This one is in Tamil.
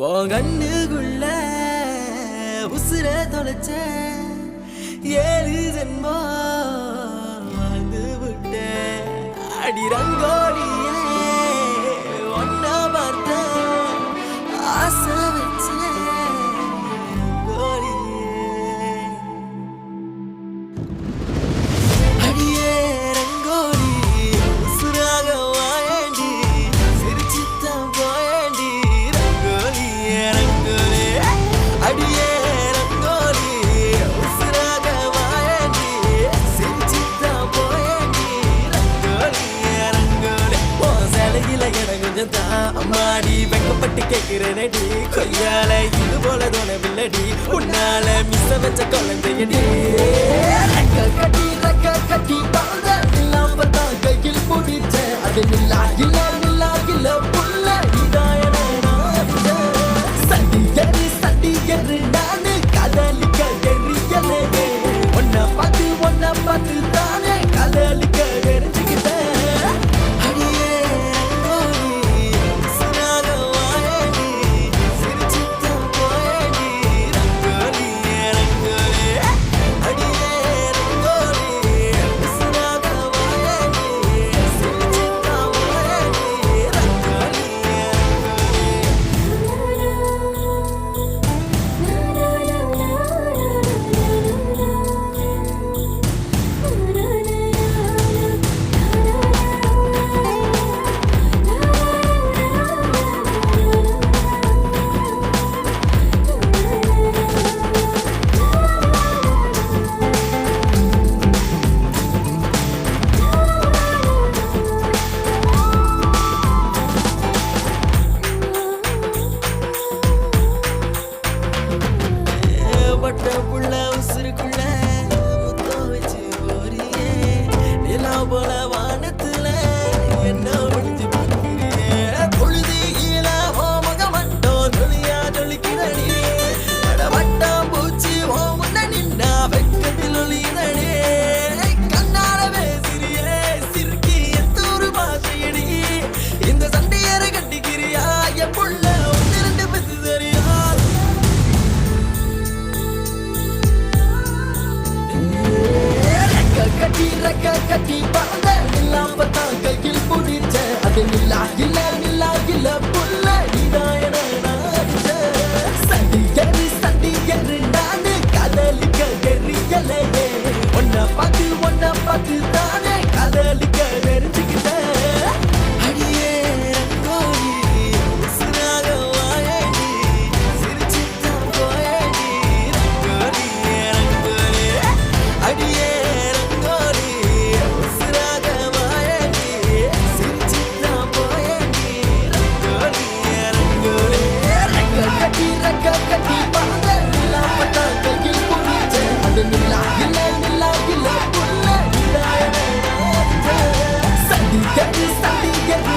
உன் கண்ணுக்குள்ள உசுர தொலைச்ச 7 ஜென்மம் வாழ்ந்து விட்ட அடி ரங்கோலியே ஒன்னா பார்த்த ஆசை வச்ச ரங்கோலியே அடியே ரங்கோலி உசுராக வாயண்டி சிரிச்சுத்தான் போயண்டி ரங்கோலியே ரங்கோலி அடியே ரங்கோலி உசுராக வாயண்டி சிரிச்சுத்தான் போயண்டி ரங்கோலியே ரங்கோலி ஓ சேலையில எனக்கு கொஞ்சம் தான் அம்மாடி வெக்கப்பட்டு கேட்கிறேனடி கொய்யால இது போல தோணவில்லடி உன்னால மிஸ்ஸ வச்ச குழந்தையடி கட்டி பாத இல்லாம தான் கையில் முடிச்ச அது நில்லா இல்ல புள்ள இதாயன சண்டி எரு நானு காதலிக்க எரியலே ஒன்ன பார்த்து தானே காதலிக்க எரிஞ்சுக்கிட்டேன் அடியே ரங்கோலி உசுராக வாயடி சிரிச்சுத்தான் போயடி ரங்கோலியே ரங்கோலி அடியே ரங்கோலி உசுராக வாயடி சிரிச்சுத்தான் போயடி ரங்கோலியே பட்ட புள்ள உசுருக்குள்ள முத்தம் வச்சு போறியே நிலா போல வானத்துல என்ன ஒளிஞ்சு பார்க்கிறியே பொழுதியில ஓ முக மட்டும் துளியா ஜொலிக்கிறடி வட்டம் பூச்சி ஓ முன்ன நின்னா வெக்கத்தில் ஒளிதடி கண்ணால பேசிறியே சிறுக்கி எத்தூரு பாசையடி இந்த சண்டையற கட்டிக்கிறியா என் புள்ள ஒன்று ரெண்டு பெத்து தெரியா கட்டி பாத இல்லாம தான் கையில் முடிச்ச அது நில்லா இல்ல புள்ள இதாயன சண்டி எரு நானு காதலிக்க எரியலே ஒன்ன பார்த்து தானே காதலிக்க தெரிஞ்சுக்கிட்டேன் அடியே ரங்கோலி உசுராக வாயடி சிரிச்சுத்தான் போயடி ரங்கோலியே ரங்கோலி அடியே ரங்கோலி உசுராக வாயடி சிரிச்சுத்தான் போயடி ரங்கோலியே ரங்கோலி கட்டி பாத இல்லாம தான் கையில் முடிச்ச அது நில்லா இல்ல புள்ள இதாயன சண்டி எரு